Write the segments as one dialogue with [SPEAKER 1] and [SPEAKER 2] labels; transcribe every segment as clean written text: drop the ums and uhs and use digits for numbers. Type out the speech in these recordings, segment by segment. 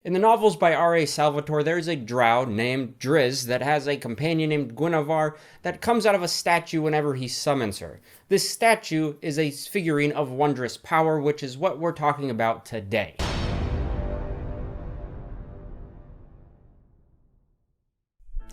[SPEAKER 1] In the novels by R.A. Salvatore, there is a drow named Driz that has a companion named Guinevere that comes out of a statue whenever he summons her. This statue is a figurine of wondrous power, which is what we're talking about today.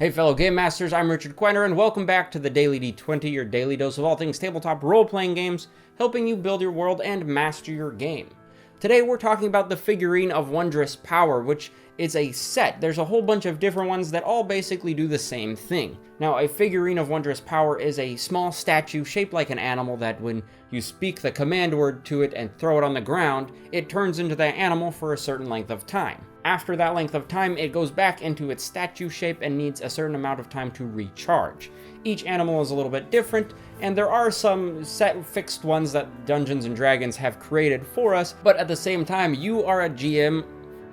[SPEAKER 1] Hey fellow Game Masters, I'm Richard Quiner, and welcome back to the Daily D20, your daily dose of all things tabletop role-playing games, helping you build your world and master your game. Today we're talking about the Figurine of Wondrous Power, which is a set. There's a whole bunch of different ones that all basically do the same thing. Now, a Figurine of Wondrous Power is a small statue shaped like an animal that when you speak the command word to it and throw it on the ground, it turns into that animal for a certain length of time. After that length of time, it goes back into its statue shape and needs a certain amount of time to recharge. Each animal is a little bit different, and there are some set fixed ones that Dungeons & Dragons have created for us, but at the same time, you are a GM,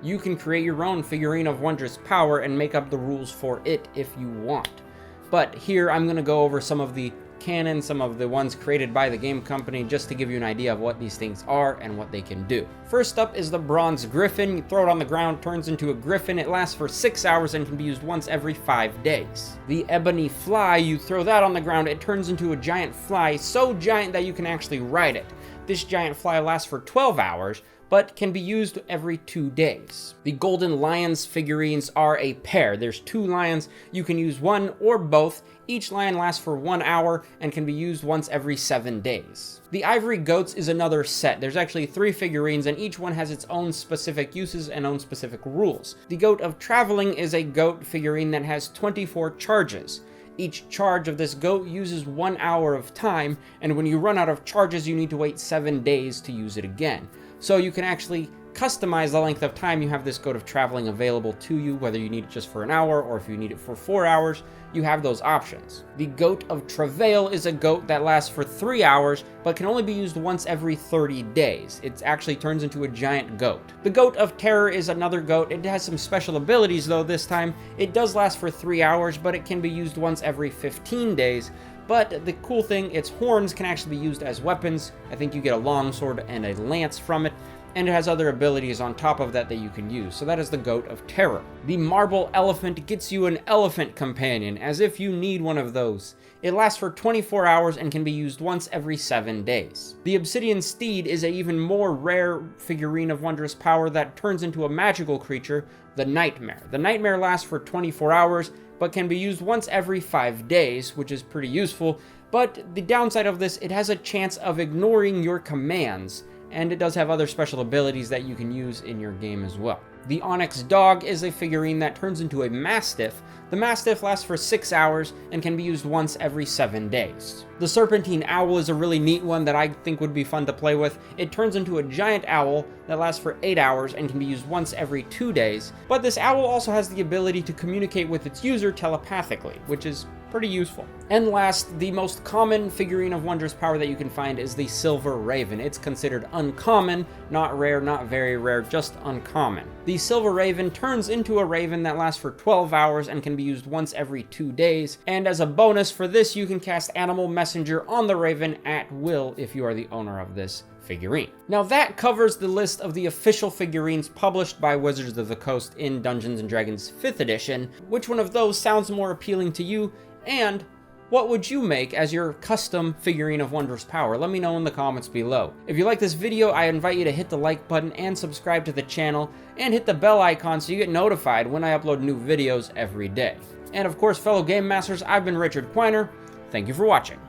[SPEAKER 1] you can create your own Figurine of Wondrous Power and make up the rules for it if you want. But here, I'm going to go over some of the canon, some of the ones created by the game company, just to give you an idea of what these things are and what they can do. First up is the Bronze Gryphon. You throw it on the ground, turns into a griffin. It lasts for 6 hours and can be used once every 5 days. The Ebony Fly, you throw that on the ground, it turns into a giant fly, so giant that you can actually ride it. This giant fly lasts for 12 hours, but can be used every 2 days. The Golden Lions figurines are a pair. There's 2 lions. You can use one or both. Each lion lasts for 1 hour and can be used once every 7 days. The Ivory Goats is another set. There's actually 3 figurines, and each one has its own specific uses and own specific rules. The Goat of Traveling is a goat figurine that has 24 charges. Each charge of this goat uses 1 hour of time, and when you run out of charges, you need to wait 7 days to use it again. So you can actually customize the length of time you have this Goat of Traveling available to you, whether you need it just for an hour or if you need it for 4 hours, you have those options. The Goat of Travail is a goat that lasts for 3 hours, but can only be used once every 30 days. It actually turns into a giant goat. The Goat of Terror is another goat. It has some special abilities though this time. It does last for 3 hours, but it can be used once every 15 days. But the cool thing, its horns can actually be used as weapons. I think you get a longsword and a lance from it, and it has other abilities on top of that that you can use. So that is the Goat of Terror. The Marble Elephant gets you an elephant companion, as if you need one of those. It lasts for 24 hours and can be used once every 7 days. The Obsidian Steed is an even more rare Figurine of Wondrous Power that turns into a magical creature, the Nightmare. The Nightmare lasts for 24 hours, but can be used once every 5 days, which is pretty useful. But the downside of this, it has a chance of ignoring your commands, and it does have other special abilities that you can use in your game as well. The Onyx Dog is a figurine that turns into a Mastiff. The Mastiff lasts for 6 hours and can be used once every 7 days. The Serpentine Owl is a really neat one that I think would be fun to play with. It turns into a giant owl that lasts for 8 hours and can be used once every 2 days. But this owl also has the ability to communicate with its user telepathically, which is pretty useful. And last, the most common Figurine of Wondrous Power that you can find is the Silver Raven. It's considered uncommon, not rare, not very rare, just uncommon. The Silver Raven turns into a raven that lasts for 12 hours and can be used once every 2 days. And as a bonus for this, you can cast Animal Messenger on the raven at will if you are the owner of this figurine. Now that covers the list of the official figurines published by Wizards of the Coast in Dungeons & Dragons 5th edition. Which one of those sounds more appealing to you? And what would you make as your custom Figurine of Wondrous Power? Let me know in the comments below. If you like this video, I invite you to hit the like button and subscribe to the channel, and hit the bell icon so you get notified when I upload new videos every day. And of course, fellow Game Masters, I've been Richard Quiner. Thank you for watching.